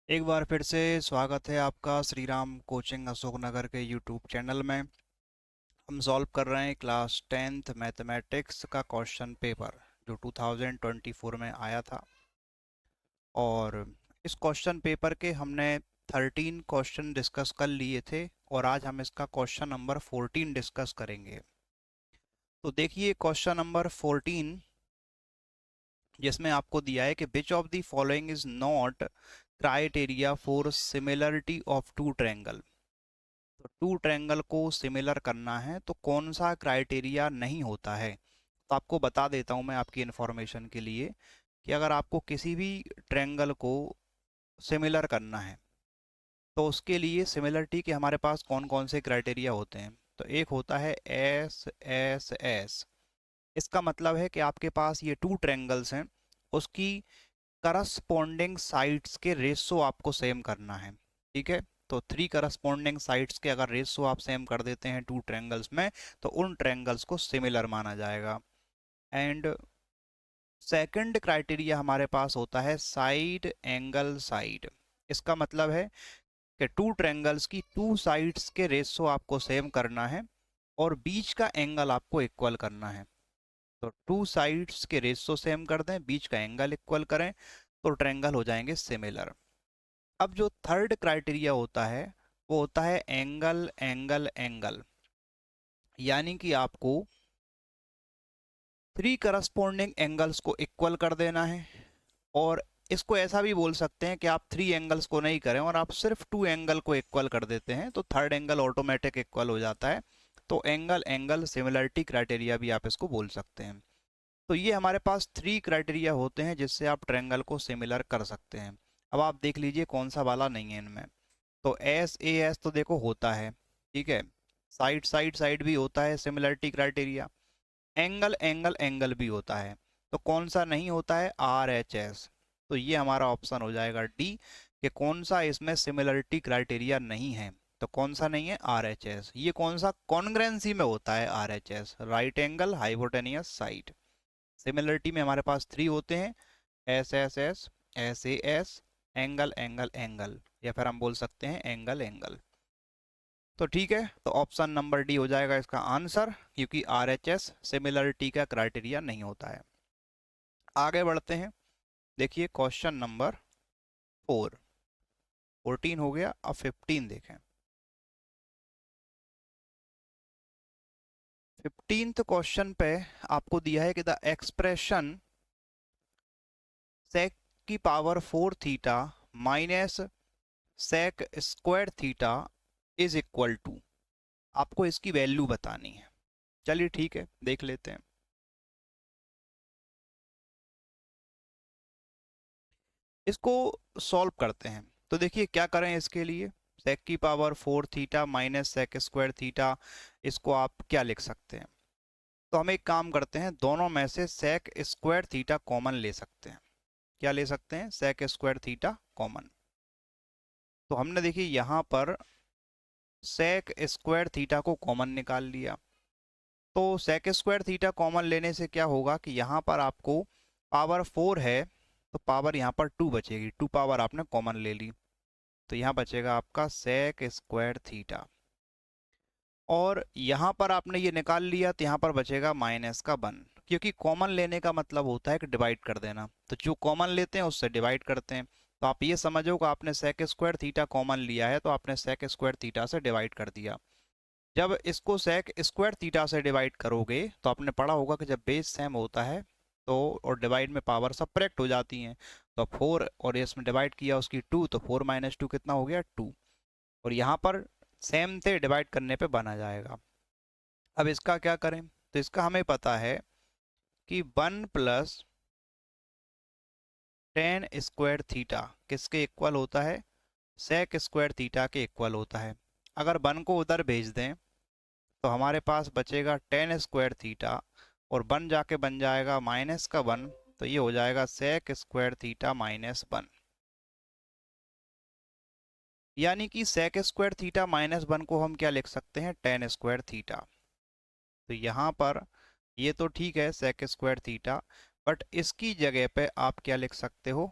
एक बार फिर से स्वागत है आपका श्री राम कोचिंग अशोकनगर के यूट्यूब चैनल में। हम सॉल्व कर रहे हैं क्लास 10th मैथमेटिक्स का क्वेश्चन पेपर जो 2024 में आया था। और इस क्वेश्चन पेपर के हमने 13 क्वेश्चन डिस्कस कर लिए थे और आज हम इसका क्वेश्चन नंबर 14 डिस्कस करेंगे। तो देखिए क्वेश्चन नंबर 14 जिसमें आपको दिया है कि which of the following is not criteria for similarity of two triangle. तो टू ट्रायंगल को सिमिलर करना है तो कौन सा क्राइटेरिया नहीं होता है। तो आपको बता देता हूं मैं आपकी इन्फॉर्मेशन के लिए कि अगर आपको किसी भी ट्रायंगल को सिमिलर करना है तो उसके लिए सिमिलरिटी के हमारे पास कौन कौन से क्राइटेरिया होते हैं। तो एक होता है एस एस एस। इसका मतलब है कि आपके पास ये टू ट्रायंगल्स हैं, उसकी करस्पॉन्डिंग साइड्स के रेशो आपको सेम करना है। ठीक है, तो थ्री करस्पॉन्डिंग साइड्स के अगर रेशो आप सेम कर देते हैं टू ट्रायंगल्स में तो उन ट्रायंगल्स को सिमिलर माना जाएगा। एंड सेकंड क्राइटेरिया हमारे पास होता है साइड एंगल साइड। इसका मतलब है कि टू ट्रायंगल्स की टू साइड्स के रेशो आपको सेम करना है और बीच का एंगल आपको इक्वल करना है। तो टू साइड्स के रेशो सेम कर दें, बीच का एंगल इक्वल करें तो ट्रायंगल हो जाएंगे सिमिलर। अब जो थर्ड क्राइटेरिया होता है वो होता है एंगल एंगल एंगल। यानी कि आपको थ्री करस्पॉन्डिंग एंगल्स को इक्वल कर देना है। और इसको ऐसा भी बोल सकते हैं कि आप थ्री एंगल्स को नहीं करें और आप सिर्फ टू एंगल को इक्वल कर देते हैं तो थर्ड एंगल ऑटोमेटिक इक्वल हो जाता है। तो एंगल एंगल सिमिलरिटी क्राइटेरिया भी आप इसको बोल सकते हैं। तो ये हमारे पास थ्री क्राइटेरिया होते हैं जिससे आप ट्रायंगल को सिमिलर कर सकते हैं। अब आप देख लीजिए कौन सा वाला नहीं है इनमें। तो एस ए एस तो देखो होता है, ठीक है। साइड साइड साइड भी होता है similarity criteria. Angle angle angle भी होता है। तो कौन सा नहीं होता है, आर एच एस। तो ये हमारा ऑप्शन हो जाएगा डी कि कौन सा इसमें सिमिलरिटी क्राइटेरिया नहीं है। तो कौन सा नहीं है, आर एच एस। ये कौन सा कॉन्ग्रेंसी में होता है, R H S, right angle hypotenuse side. Similarity में हमारे पास थ्री होते हैं, S S S, S A S, angle angle angle, या फिर हम बोल सकते हैं एंगल एंगल। तो ठीक है, तो ऑप्शन नंबर डी हो जाएगा इसका आंसर, क्योंकि आर एच एस सिमिलरिटी का क्राइटेरिया नहीं होता है। आगे बढ़ते हैं। देखिए क्वेश्चन नंबर 4। 14 हो गया, अब 15 देखें। 15th क्वेश्चन पे आपको दिया है कि द एक्सप्रेशन सेक की power 4 theta minus sec square theta is equal to. आपको इसकी वैल्यू बतानी है। चलिए ठीक है, देख लेते हैं। इसको सॉल्व करते हैं। तो देखिए क्या करें इसके लिए। सेक की power 4 theta minus sec square theta, इसको आप क्या लिख सकते हैं। तो हम एक काम करते हैं, दोनों में से सेक स्क्वायर थीटा कॉमन ले सकते हैं। क्या ले सकते हैं, सेक स्क्वायर थीटा कॉमन। तो हमने देखिए यहाँ पर सेक स्क्वायर थीटा को कॉमन निकाल लिया। तो सेक स्क्वायर थीटा कॉमन लेने से क्या होगा कि यहाँ पर आपको पावर 4 है तो पावर यहाँ पर 2 बचेगी, 2 पावर आपने कॉमन ले ली। तो यहाँ बचेगा आपका सेक स्क्वायर थीटा। और यहाँ पर आपने ये निकाल लिया तो यहाँ पर बचेगा माइनस का 1, क्योंकि कॉमन लेने का मतलब होता है कि डिवाइड कर देना। तो जो कॉमन लेते हैं उससे डिवाइड करते हैं। तो आप ये समझो कि आपने सेक स्क्वायर थीटा कॉमन लिया है तो आपने सेक स्क्वायर थीटा से डिवाइड कर दिया। जब इसको सेक स्क्वायर थीटा से डिवाइड करोगे तो आपने पढ़ा होगा कि जब बेस सेम होता है तो और डिवाइड में पावर सब्ट्रैक्ट हो जाती हैं। तो 4 और इसमें डिवाइड किया उसकी 2, तो 4 माइनस 2 कितना हो गया, 2। और यहाँ पर सेम थे, डिवाइड करने पे बना जाएगा। अब इसका क्या करें। तो इसका हमें पता है कि 1 प्लस टेन स्क्वायर थीटा किसके इक्वल होता है, सेक स्क्वायर थीटा के इक्वल होता है। अगर 1 को उधर भेज दें तो हमारे पास बचेगा टेन स्क्वायर थीटा और 1 जाके बन जाएगा माइनस का 1। तो ये हो जाएगा सेक स्क्वायर थीटा माइनस 1। यानी कि सेक स्क्वायर थीटा माइनस 1 को हम क्या लिख सकते हैं, टेन स्क्वायर थीटा। तो यहाँ पर ये तो ठीक है सेक स्क्वायर थीटा, बट इसकी जगह पे आप क्या लिख सकते हो,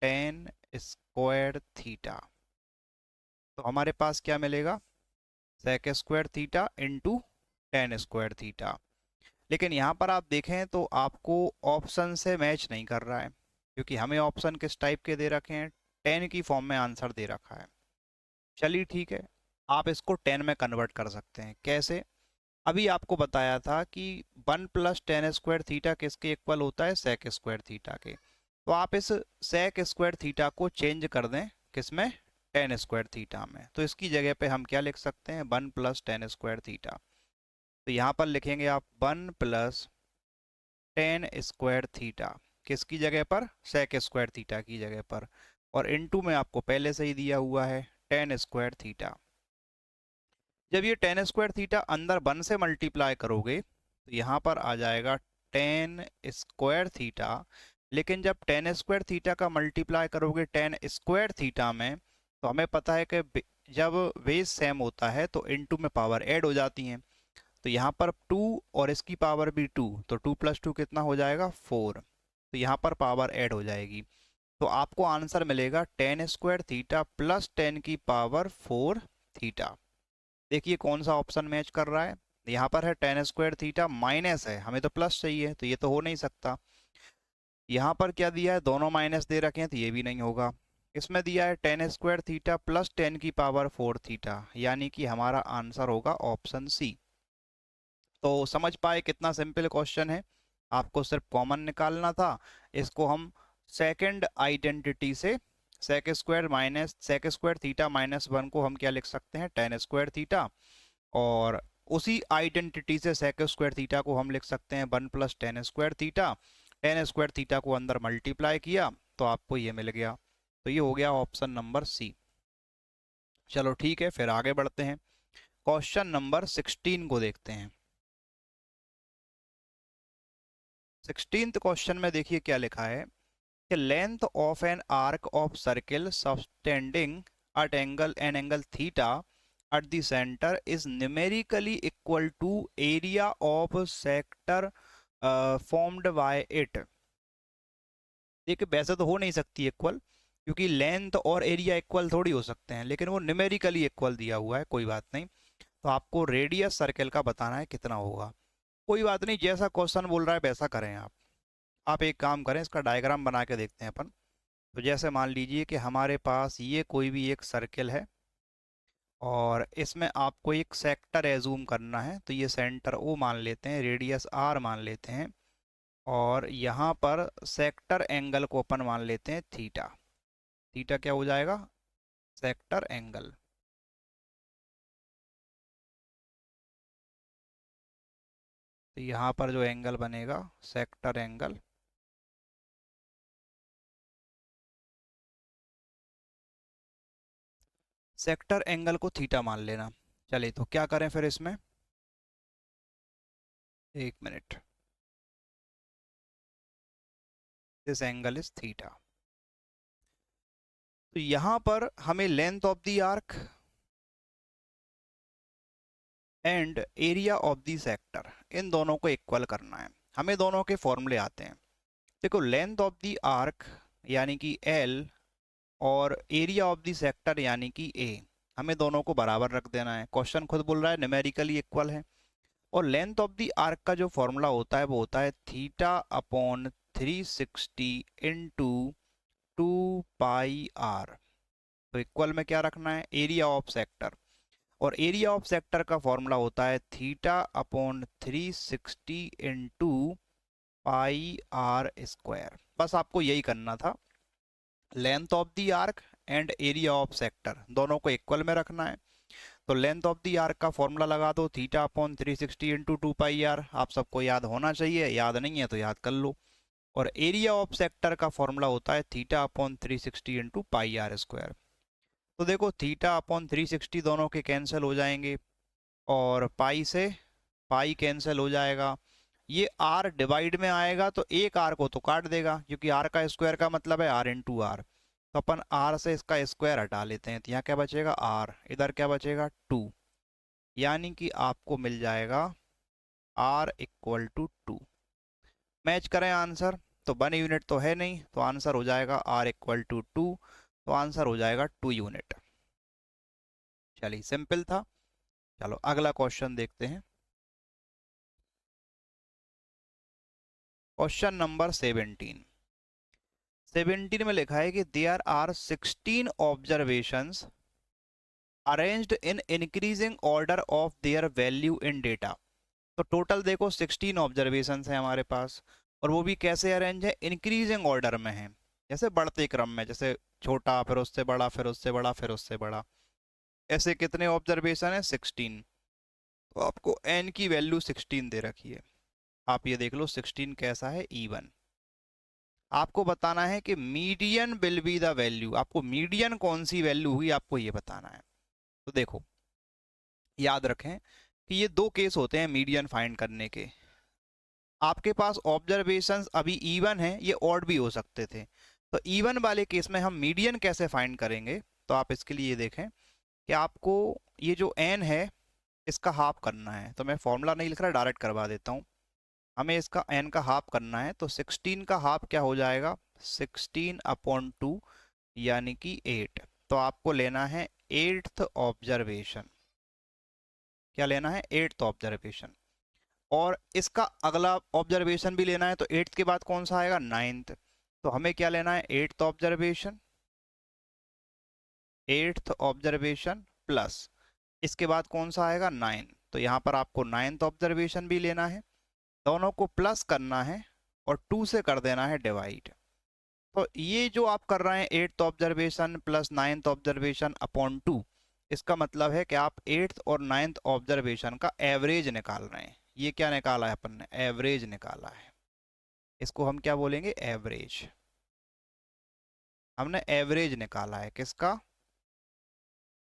टेन स्क्वायर थीटा। तो हमारे पास क्या मिलेगा, sec square theta into tan square theta. लेकिन यहाँ पर आप देखें तो आपको ऑप्शन से मैच नहीं कर रहा है, क्योंकि हमें ऑप्शन किस टाइप के दे रखे हैं, टेन की फॉर्म में आंसर दे रखा है। चलिए ठीक है, आप इसको टेन में कन्वर्ट कर सकते हैं। कैसे? अभी आपको बताया था कि one plus ten square theta किसके इक्वल होता है, सेक स्क्वायर थीटा के। तो आप इस सेक स्क्वायर थीटा को चेंज कर दें किसमें, टेन स्क्वायर थीटा में। तो इसकी जगह पे हम क्या लिख सकते हैं, one plus ten square theta. तो यहाँ पर लिखेंगे आप one plus ten square theta, किसकी जगह पर, सेक स्क्वायर थीटा की जगह पर। और इनटू में आपको पहले से ही दिया हुआ है टेन स्क्वायर थीटा। जब ये टेन स्क्वायर थीटा अंदर वन से मल्टीप्लाई करोगे तो यहाँ पर आ जाएगा टेन स्क्वायर थीटा। लेकिन जब टेन स्क्वायर थीटा का मल्टीप्लाई करोगे टेन स्क्वायर थीटा में, तो हमें पता है कि जब बेस सेम होता है तो इनटू में पावर ऐड हो जाती हैं। तो यहाँ पर टू और इसकी पावर भी टू, तो टू प्लस टू कितना हो जाएगा, फोर। तो यहाँ पर पावर ऐड हो जाएगी। तो आपको आंसर मिलेगा ten square theta plus ten की पावर फोर थीटा। देखिए कौन सा ऑप्शन मैच कर रहा है। यहाँ पर है टेन स्क्वायर थीटा माइनस है, हमें तो प्लस चाहिए, तो ये तो हो नहीं सकता। यहाँ पर क्या दिया है, दोनों माइनस दे रखे हैं, तो ये भी नहीं होगा। इसमें दिया है ten square theta plus ten की पावर फोर थीटा, यानी कि हमारा आंसर होगा ऑप्शन सी। तो समझ पाए कितना सिंपल क्वेश्चन है, आपको सिर्फ कॉमन निकालना था। इसको हम सेकंड आइडेंटिटी से sec square minus sec square theta minus one को हम क्या लिख सकते हैं, टेन स्क्वायर थीटा। और उसी आइडेंटिटी से सेक स्क्वायर थीटा को हम लिख सकते हैं one plus ten square theta. Ten square theta को अंदर मल्टीप्लाई किया तो आपको ये मिल गया। तो ये हो गया ऑप्शन नंबर सी। चलो ठीक है, फिर आगे बढ़ते हैं। क्वेश्चन नंबर 16 को देखते हैं। 16th क्वेश्चन में देखिए क्या लिखा है कि length of an arc of circle subtending at angle an angle theta at the center is numerically equal to area of sector formed by it। देखिए वैसे तो हो नहीं सकती इक्वल, क्योंकि लेंथ और एरिया इक्वल थोड़ी हो सकते हैं, लेकिन वो न्यूमेरिकली इक्वल दिया हुआ है, कोई बात नहीं। तो आपको रेडियस सर्कल का बताना है कितना होगा। कोई बात नहीं, जैसा क्वेश्चन बोल रहा है वैसा करें आप। आप एक काम करें, इसका डायग्राम बना के देखते हैं अपन। तो जैसे मान लीजिए कि हमारे पास ये कोई भी एक सर्किल है और इसमें आपको एक सेक्टर एजूम करना है। तो ये सेंटर ओ मान लेते हैं, रेडियस आर मान लेते हैं, और यहाँ पर सेक्टर एंगल को अपन मान लेते हैं थीटा। थीटा क्या हो जाएगा, सेक्टर एंगल। तो यहाँ पर जो एंगल बनेगा सेक्टर एंगल। सेक्टर एंगल को थीटा मान लेना। चलिए तो क्या करें फिर इसमें, एक minute. This angle is theta. तो यहाँ पर हमें length of the arc and area of the sector, इन दोनों को इक्वल करना है। हमें दोनों के फॉर्मूले आते हैं। देखो लेंथ ऑफ द आर्क यानी कि एल और एरिया ऑफ द सेक्टर यानी कि ए, हमें दोनों को बराबर रख देना है। क्वेश्चन खुद बोल रहा है न्यूमेरिकली इक्वल है। और लेंथ ऑफ द आर्क का जो फॉर्मूला होता है वो होता है theta upon 360 into two pi r. तो इक्वल में क्या रखना है, एरिया ऑफ सेक्टर। और एरिया ऑफ सेक्टर का फॉर्मूला होता है theta upon 360 into pi r square. बस आपको यही करना था, length of the arc and area of sector दोनों को इक्वल में रखना है। तो लेंथ ऑफ द आर्क का फॉर्मूला लगा दो theta upon 360 into two pi are. आप सबको याद होना चाहिए, याद नहीं है तो याद कर लो। और एरिया ऑफ सेक्टर का फॉर्मूला होता है theta upon 360 into pi r square. तो देखो थीटा अपॉन 360 दोनों के कैंसिल हो जाएंगे, और पाई से पाई कैंसिल हो जाएगा। ये आर डिवाइड में आएगा तो एक आर को तो काट देगा, क्योंकि आर का स्क्वायर का मतलब है आर इंटू आर। तो अपन आर से इसका स्क्वायर हटा लेते हैं, तो यहाँ क्या बचेगा आर, इधर क्या बचेगा टू। यानी कि आपको मिल जाएगा r equal to two. Match करें आंसर, तो 1 यूनिट तो है नहीं, तो आंसर हो जाएगा आर इक्वल टू टू। तो आंसर हो जाएगा 2 यूनिट। चलिए सिंपल था। चलो अगला क्वेश्चन देखते हैं। Question number 17। 17 में लिखा है कि there are 16 observations arranged in increasing order of their value in data. तो टोटल देखो 16 ऑब्जर्वेशंस हैं हमारे पास, और वो भी कैसे अरेंज है, इंक्रीजिंग ऑर्डर में है, जैसे बढ़ते क्रम में, जैसे छोटा फिर उससे बड़ा फिर उससे बड़ा फिर उससे बड़ा। ऐसे कितने ऑब्जर्वेशन है, 16। तो आपको n की वैल्यू 16 दे रखी है। आप ये देख लो 16 कैसा है, इवन। आपको बताना है कि median will be the value, आपको मीडियन कौन सी वैल्यू हुई आपको ये बताना है। तो देखो याद रखें कि ये दो केस होते हैं मीडियन फाइंड करने के। आपके पास ऑब्जर्वेशंस अभी इवन है, ये ऑड भी हो सकते थे। तो इवन वाले केस में हम मीडियन कैसे फाइंड करेंगे, तो आप इसके लिए ये देखें कि आपको ये जो n है इसका हाफ करना है। तो मैं फॉर्मूला नहीं लिख रहा, डायरेक्ट करवा देता हूँ। हमें इसका n का हाफ करना है, तो 16 का हाफ क्या हो जाएगा, 16/2 यानी कि 8। तो आपको लेना है 8th ऑब्जर्वेशन। क्या लेना है, 8th ऑब्जर्वेशन। और इसका अगला ऑब्जर्वेशन भी लेना है, तो 8th के बाद कौन सा आएगा, 9th। तो हमें क्या लेना है, 8th observation, 8th observation plus इसके बाद कौन सा आएगा, 9। तो यहाँ पर आपको 9th ऑब्जर्वेशन भी लेना है, दोनों को प्लस करना है और 2 से कर देना है डिवाइड। तो ये जो आप कर रहे हैं 8th observation plus 9th observation upon 2, इसका मतलब है कि आप 8th और 9th ऑब्जर्वेशन का एवरेज निकाल रहे हैं। ये क्या निकाला है अपन ने, एवरेज निकाला है। इसको हम क्या बोलेंगे, एवरेज। हमने एवरेज निकाला है किसका,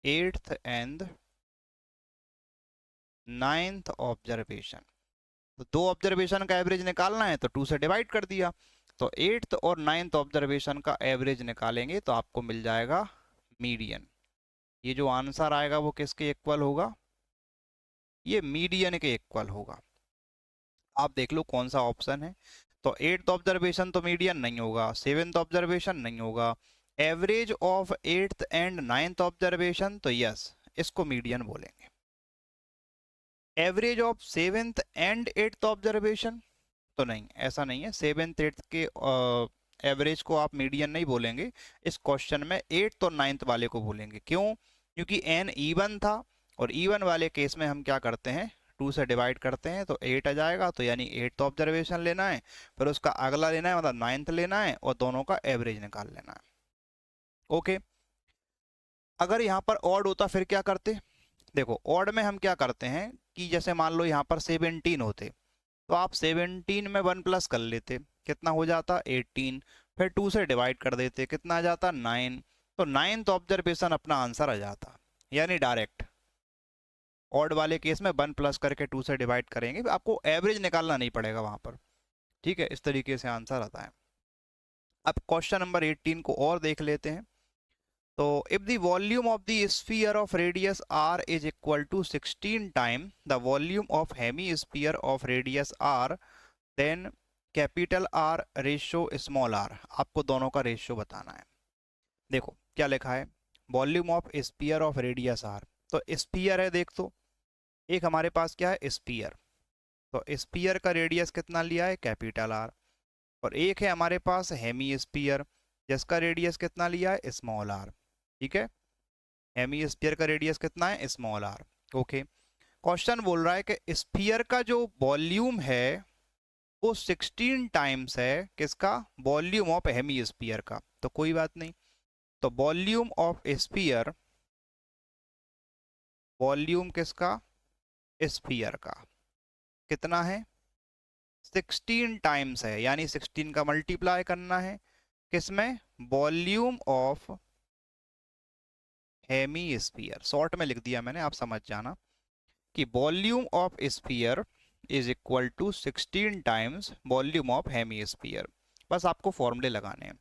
8th एंड 9th ऑब्जर्वेशन। तो दो ऑब्जर्वेशन का एवरेज निकालना है तो 2 से डिवाइड कर दिया। तो 8th और 9th ऑब्जर्वेशन का एवरेज निकालेंगे तो आपको मिल जाएगा मीडियन। ये जो आंसर आएगा वो किसके इक्वल होगा, ये मीडियन के इक्वल होगा। आप देख लो कौन सा ऑप्शन है। तो 8th ऑब्जर्वेशन तो मीडियन नहीं होगा, 7th ऑब्जर्वेशन नहीं होगा, average of 8th and 9th observation, तो यस इसको मीडियन बोलेंगे। Average of 7th and 8th observation, तो नहीं, ऐसा नहीं है। 7th 8th के एवरेज को आप मीडियन नहीं बोलेंगे। इस क्वेश्चन में 8th और 9th वाले को बोलेंगे। क्यों, क्योंकि n इवन था, और इवन वाले केस में हम क्या करते हैं, 2 से डिवाइड करते हैं तो 8 आ जाएगा। तो यानी 8th ऑब्जर्वेशन लेना है, फिर उसका अगला लेना है, मतलब 9th लेना है, और दोनों का एवरेज निकाल लेना है। ओके। अगर यहाँ पर ऑड होता फिर क्या करते, देखो ऑड में हम क्या करते हैं कि जैसे मान लो यहाँ पर 17 होते, तो आप 17 में 1 प्लस कर लेते, कितना हो जाता, 18। फिर 2 से डिवाइड कर देते, कितना आ जाता, 9। तो 9th ऑब्जर्वेशन अपना आंसर आ जाता। यानी डायरेक्ट ऑड वाले केस में 1 प्लस करके 2 से डिवाइड करेंगे, आपको एवरेज निकालना नहीं पड़ेगा वहां पर। ठीक है, इस तरीके से आंसर आता है। अब क्वेश्चन नंबर 18 को और देख लेते हैं। तो if the volume of the sphere of radius r is equal to 16 time the volume of hemisphere of radius r, then capital r ratio small r. आपको दोनों का रेशियो बताना है। देखो क्या लिखा है, volume of sphere of radius r. तो स्फीयर है, देख तो एक हमारे पास क्या है, स्फीयर। तो स्फीयर का रेडियस कितना लिया है, कैपिटल आर। और एक है हमारे पास हेमी स्फीयर, जिसका रेडियस कितना लिया है, स्मॉल आर। ठीक है, हेमी स्फीयर का रेडियस कितना है, स्मॉल आर। ओके। क्वेश्चन बोल रहा है कि स्फीयर का जो वॉल्यूम है वो 16 टाइम्स है किसका, वॉल्यूम ऑफ हेमी स्फीयर का। तो कोई बात नहीं, तो वॉल्यूम ऑफ स्फीयर, वॉल्यूम किसका, स्फीयर का कितना है, 16 टाइम्स है, यानी 16 का मल्टीप्लाई करना है किसमें, volume of hemisphere. Short में लिख दिया मैंने, आप समझ जाना कि volume of sphere is equal to 16 times volume of hemisphere. बस आपको फॉर्मूले लगाने हैं।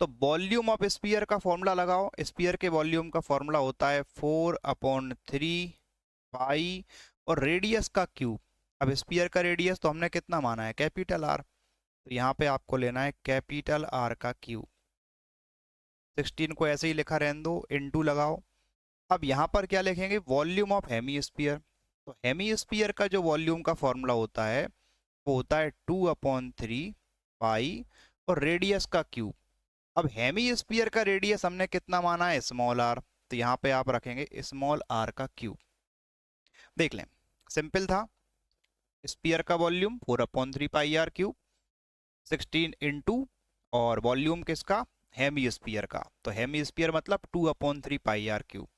तो वॉल्यूम ऑफ स्फीयर का फॉर्मूला लगाओ। स्फीयर के वॉल्यूम का फॉर्मूला होता है 4/3 पाई और रेडियस का क्यूब। अब स्फीयर का रेडियस तो हमने कितना माना है, कैपिटल आर। तो यहाँ पे आपको लेना है कैपिटल आर का क्यूब। 16 को ऐसे ही लिखा रहने दो, इनटू लगाओ। अब यहाँ पर क्या लिखेंगे, वॉल्यूम ऑफ हेमीस्फीयर। तो हेमीस्फीयर का जो वॉल्यूम का फॉर्मूला होता है वो होता है 2/3 पाई और रेडियस का क्यूब। अब हेमीस्फीयर का रेडियस हमने कितना माना है, स्मॉल आर, तो यहाँ पे आप रखेंगे स्मॉल आर का क्यूब। देख लें, सिंपल था। स्फीयर का volume 4/3 pi r cube, 16 into, और वॉल्यूम किसका, हेमीस्फीयर का, तो हेमीस्फीयर मतलब 2/3 पाई आर क्यूब।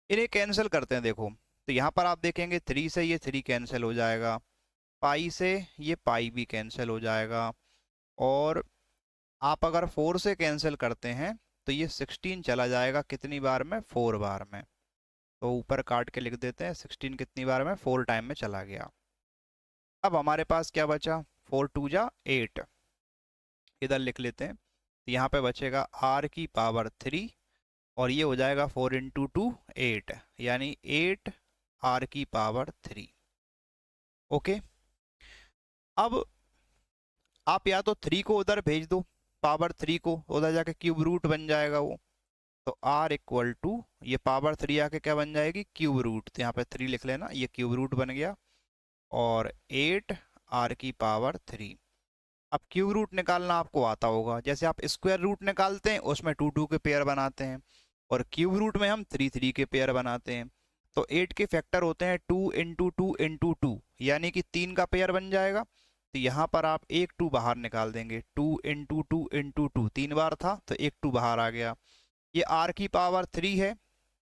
इन्हें कैंसिल करते हैं देखो, तो यहाँ पर आप देखेंगे 3 से ये 3 कैंसिल हो जाएगा, पाई से ये पाई भी कैंसिल हो जाएगा, और आप अगर 4 से कैंसिल करते हैं तो ये 16 चला जाएगा कितनी बार में, 4 बार में। तो ऊपर काट के लिख देते हैं 16 कितनी बार में, 4 टाइम में चला गया। अब हमारे पास क्या बचा, 4×2 = 8, इधर लिख लेते हैं। तो यहाँ पे बचेगा r⁻³ और ये हो जाएगा 4 × 2 = 8, यानी 8r⁻³ ओके। अब आप या तो 3 को उधर भेज दो, पावर 3 को उधर जाके क्यूब रूट बन जाएगा वो, तो r इक्वल टू ये पावर 3 आके क्या बन जाएगी, क्यूब रूट, तो यहाँ पे 3 लिख लेना, ये क्यूब रूट बन गया, और 8r⁻³ अब क्यूब रूट निकालना आपको आता होगा, जैसे आप स्क्वायर रूट निकालते हैं उसमें 2 2 के पेयर बनाते हैं, और क्यूब रूट में हम 3 3 के पेयर बनाते हैं। तो 8 के फैक्टर होते हैं 2 × 2 × 2, यानी कि 3 का पेयर बन जाएगा। तो यहाँ पर आप एक 2 बाहर निकाल देंगे, 2 × 2 × 2 3 बार था तो एक 2 बाहर आ गया। ये r⁻³ है,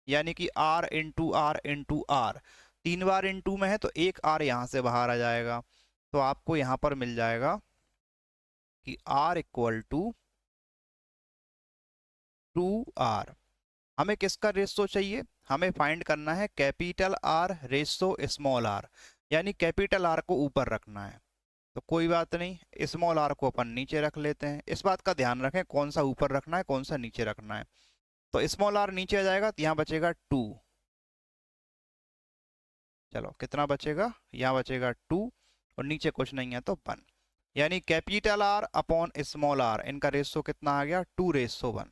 यानी कि r × r × r, 3 bar into में है तो एक r यहाँ से बाहर आ जाएगा। तो आपको यहाँ पर मिल जाएगा कि r इक्वल टू 2r। हमें किसका रेशो चाहिए, हमें फाइंड करना है capital R ratio small r, यानी कैपिटल R को ऊपर रखना है। तो कोई बात नहीं, स्मॉल r को अपन नीचे रख लेते हैं। इस बात का ध्यान रखें कौन सा ऊपर रखना है कौन सा नीचे रखना है। तो स्मॉल r नीचे आ जाएगा तो यहाँ बचेगा 2, चलो कितना बचेगा, यहाँ बचेगा 2 और नीचे कुछ नहीं है तो 1, यानी capital R upon small r, इनका रेशो कितना आ गया, 2:1।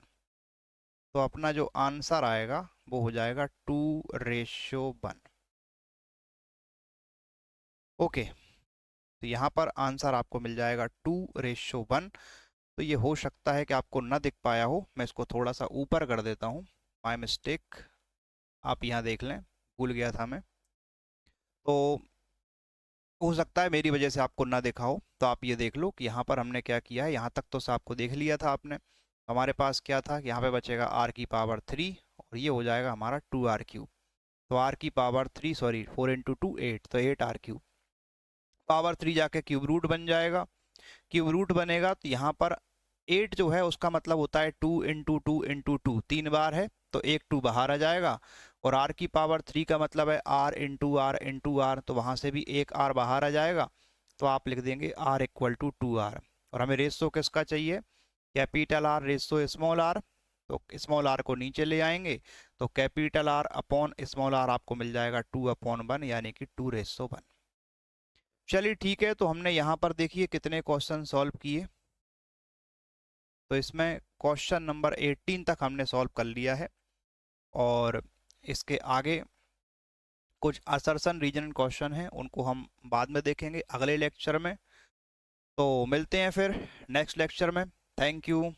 तो अपना जो आंसर आएगा वो हो जाएगा 2:1। ओके, तो यहाँ पर आंसर आपको मिल जाएगा 2:1। तो ये हो सकता है कि आपको ना दिख पाया हो, मैं इसको थोड़ा सा ऊपर कर देता हूँ, माय मिस्टेक। आप यहाँ देख लें, भूल गया था मैं, तो हो सकता है मेरी वजह से आपको ना देखा हो। तो आप ये देख लो कि यहाँ पर हमने क्या किया है, यहाँ तक तो आपको देख लिया था आपने। हमारे पास क्या था, यहाँ पे बचेगा r⁻³ और ये हो जाएगा हमारा 2r⁻। तो r⁻³ सॉरी 4 × 2 8, तो 8r⁻। पावर 3 जाके क्यूब रूट बन जाएगा, क्यूब रूट बनेगा तो यहाँ पर 8 जो है उसका मतलब होता है 2 × 2 × 2, 3 बार है तो एक 2 बाहर आ जाएगा, और r⁻³ का मतलब है r × r × r, तो वहाँ से भी एक r बाहर आ जाएगा। तो आप लिख देंगे r इक्वल टू 2r। और हमें रेशो किसका चाहिए, capital R ratio small r, तो स्मॉल r को नीचे ले आएंगे तो capital R upon small r आपको मिल जाएगा 2/1, यानी कि 2:1। चलिए ठीक है, तो हमने यहाँ पर देखिए कितने क्वेश्चन सॉल्व किए। तो इसमें क्वेश्चन नंबर 18 तक हमने सॉल्व कर लिया है, और इसके आगे कुछ असर्शन रीजन क्वेश्चन हैं उनको हम बाद में देखेंगे अगले लेक्चर में। तो मिलते हैं फिर नेक्स्ट लेक्चर में। Thank you.